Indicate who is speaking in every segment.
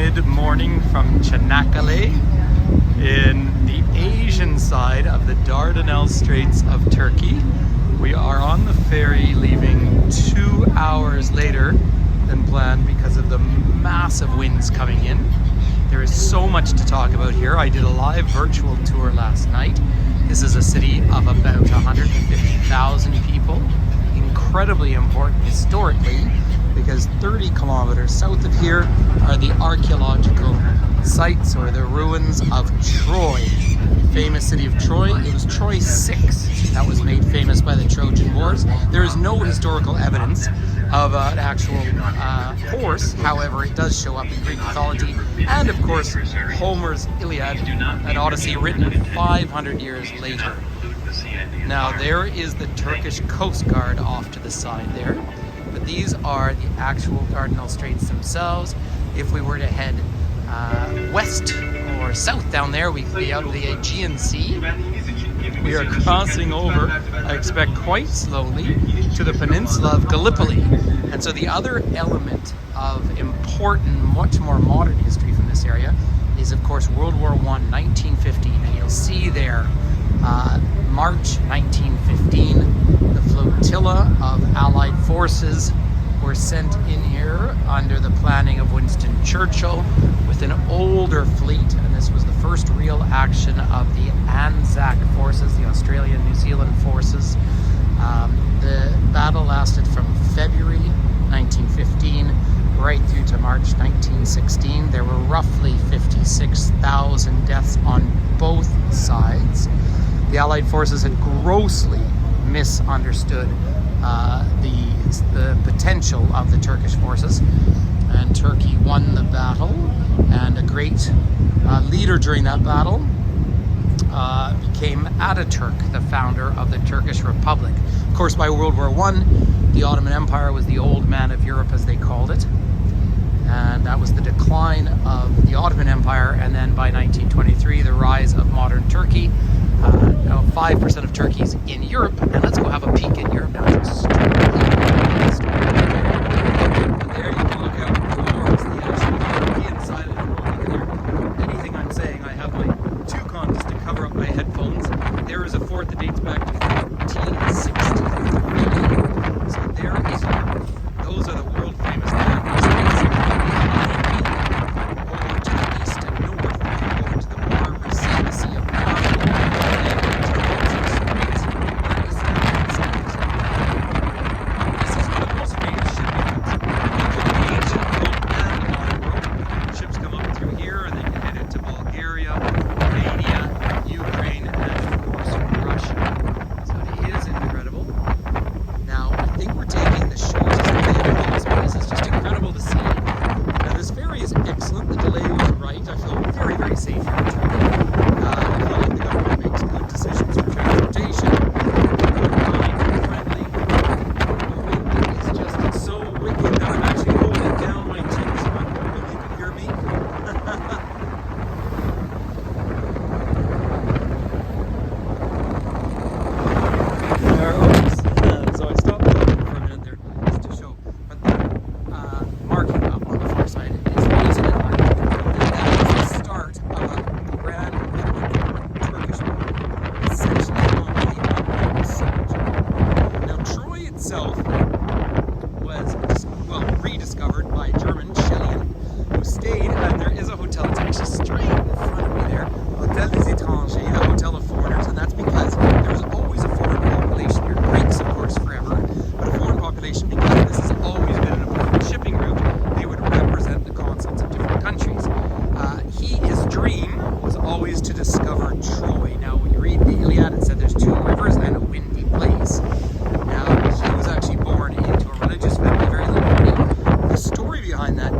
Speaker 1: mid-morning from Çanakkale in the Asian side of the Dardanelles Straits of Turkey. We are on the ferry leaving 2 hours later than planned because of the massive winds coming in. There is so much to talk about here. I did a live virtual tour last night. This is a city of about 150,000 people. Incredibly important historically, because 30 kilometers south of here are the archaeological sites or the ruins of Troy. Famous city of Troy. It was Troy 6 that was made famous by the Trojan Wars. There is no historical evidence of an actual horse. However, it does show up in Greek mythology, and of course Homer's Iliad, an Odyssey written 500 years later. Now there is the Turkish Coast Guard off to the side there, but these are the actual Dardanelles Straits themselves. If we were to head west or south down there, we could be out of the Aegean Sea. We are crossing over, I expect quite slowly, to the peninsula of Gallipoli. And so the other element of important, much more modern history from this area is of course World War I, 1915. And you'll see there, March 1915, the flotilla of Allied forces were sent in here under the planning of Winston Churchill with an older fleet, and this was the first real action of the Anzac forces, the Australian New Zealand forces. The battle lasted from February 1915 right through to March 1916. There were roughly 56,000 deaths on both sides. The Allied forces had grossly misunderstood the potential of the Turkish forces, and Turkey won the battle, and a great leader during that battle became Ataturk, the founder of the Turkish Republic. Of course, by World War I, the Ottoman Empire was the old man of Europe, as they called it, and that was the decline of the Ottoman Empire. And then by 1923, the rise of modern Turkey. 5% of Turkey's in Europe, and let's go have a peek in Europe now. There you can look out towards the actual European side of the world there. Anything I'm saying, I have my two condoms to cover up my headphones. There is a fort that dates back to 1463. So there is Europe. Those are the world famous Dardanelles over to the east and north, over to the more receding Sea of behind that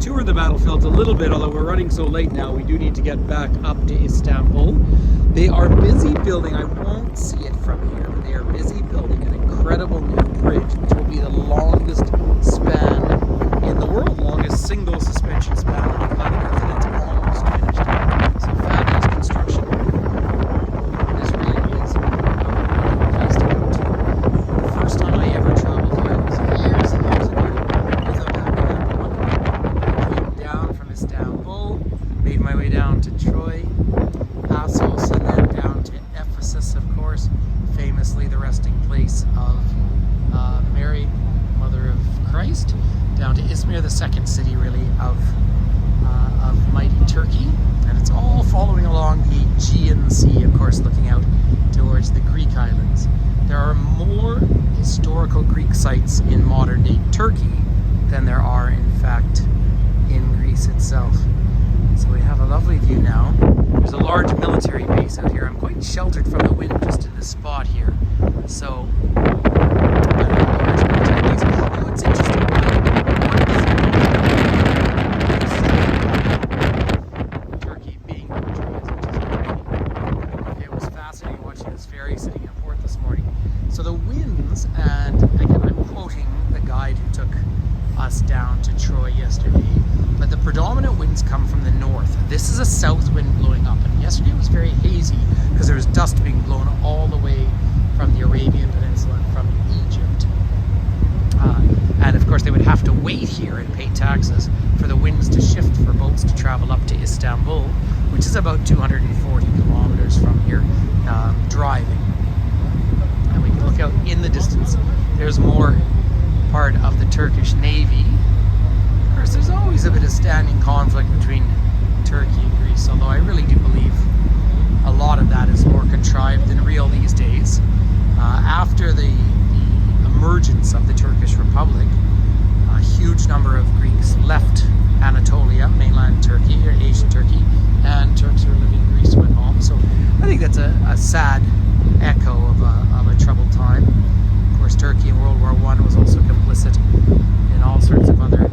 Speaker 1: tour the battlefields a little bit, although we're running so late now, we do need to get back up to Istanbul. They are busy building, I won't see it from here, but they are busy building an incredible new bridge, which will be the longest span in the world, longest single suspension span on the planet Earth, and it's almost finished. So fabulous construction. This really is a place to go to. The first time I ever traveled here was years and years ago with a backpack. Came down from Istanbul, made my way down to Troy, Assos, and then down to Ephesus, of course, famously the resting place of Mary, Mother of Christ, down to Izmir, the second city really of mighty Turkey, and it's all following along the Aegean Sea, of course, looking out towards the Greek islands. There are more historical Greek sites in modern day Turkey than there are, in fact, in Greece itself. So we have a lovely view now. There's a large military base out here. I'm quite sheltered from the wind just in this spot here. So, it's interesting. Turkey being it was fascinating watching this ferry sitting in port this morning. So the winds, and again, I'm quoting the guide who took us down to Troy yesterday, but the predominant winds come from the north. This is a south wind blowing up, and yesterday it was very hazy because there was dust being blown all the way from the Arabian Peninsula and from Egypt. And of course they would have to wait here and pay taxes for the winds to shift for boats to travel up to Istanbul, which is about 240 kilometers from here, driving. And we can look out in the distance. There's more part of the Turkish Navy. Of course, there's always a bit of standing conflict between Turkey and Greece, although I really do believe a lot of that is more contrived than real these days. After the emergence of the Turkish Republic, a huge number of Greeks left Anatolia, mainland Turkey, or Asian Turkey, and Turks who were living in Greece went home. So I think that's a sad echo of a troubled time. Of course, Turkey in World War I was also complicit in all sorts of other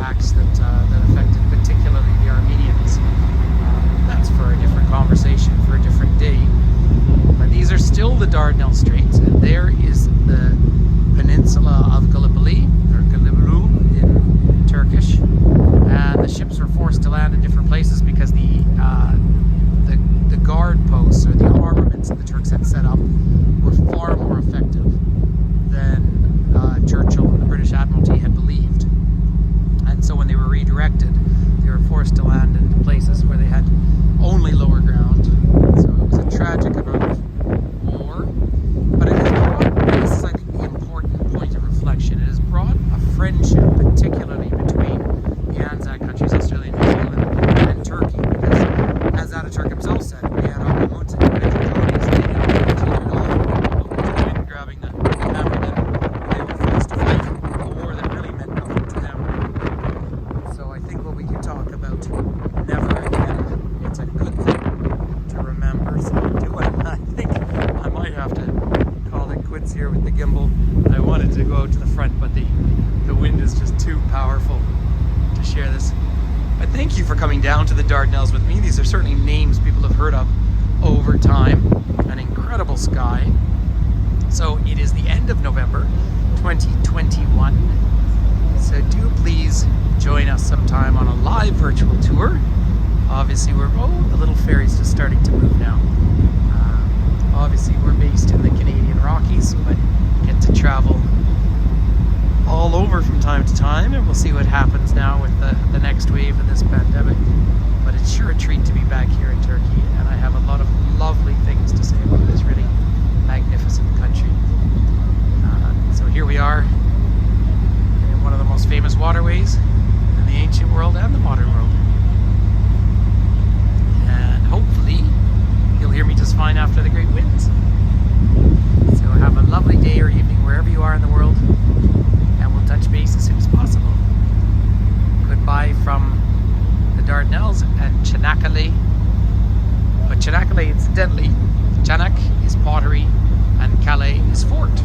Speaker 1: acts that affected particularly the Armenians. That's for a different conversation, for a different day. But these are still the Dardanelles Straits, and there is the peninsula of Gallipoli, or Gallipoli in Turkish, and the ships were forced to land in different places because the guard posts, or the armaments that the Turks had set up, were far more effective than Churchill and the British Admiralty had believed. And so when they were redirected, they were forced to land in places where they had only lower ground. So it was a tragic amount of war. But it has brought, this is I think the important point of reflection, it has brought a friendship, particularly between the Anzac countries, Australia, New Zealand, and Turkey. Because as Ataturk himself said, we had Abdülhamit and Colonies leading grabbing the hammer, then they were forced to fight a war that really meant nothing to them. So I think what we can talk about never again, it's a good thing to remember. So I think I might have to call it quits here with the gimbal. I wanted to go out to the front, but the wind is just too powerful to share this. But thank you for coming down to the Dardanelles with me. These are certainly names people have heard of over time. An incredible sky. So it is the end of November 2021. So do please join us sometime on a live virtual tour. Obviously the little ferry's just starting to move now. Obviously we're based in the Canadian Rockies, but get to travel all over from time to time, and we'll see what happens now with the next wave of this pandemic. But it's sure a treat to be back here in Turkey, and I have a lot of lovely things to say about this really magnificent country. So here we are in one of the most famous waterways in the ancient world and the modern world. And hopefully you'll hear me just fine after the great winds. So have a lovely day or evening wherever you are in the world, and we'll touch base as soon as possible. Goodbye from the Dardanelles and Çanakkale. But Çanakkale, incidentally, Çanak is pottery and Calais is fort.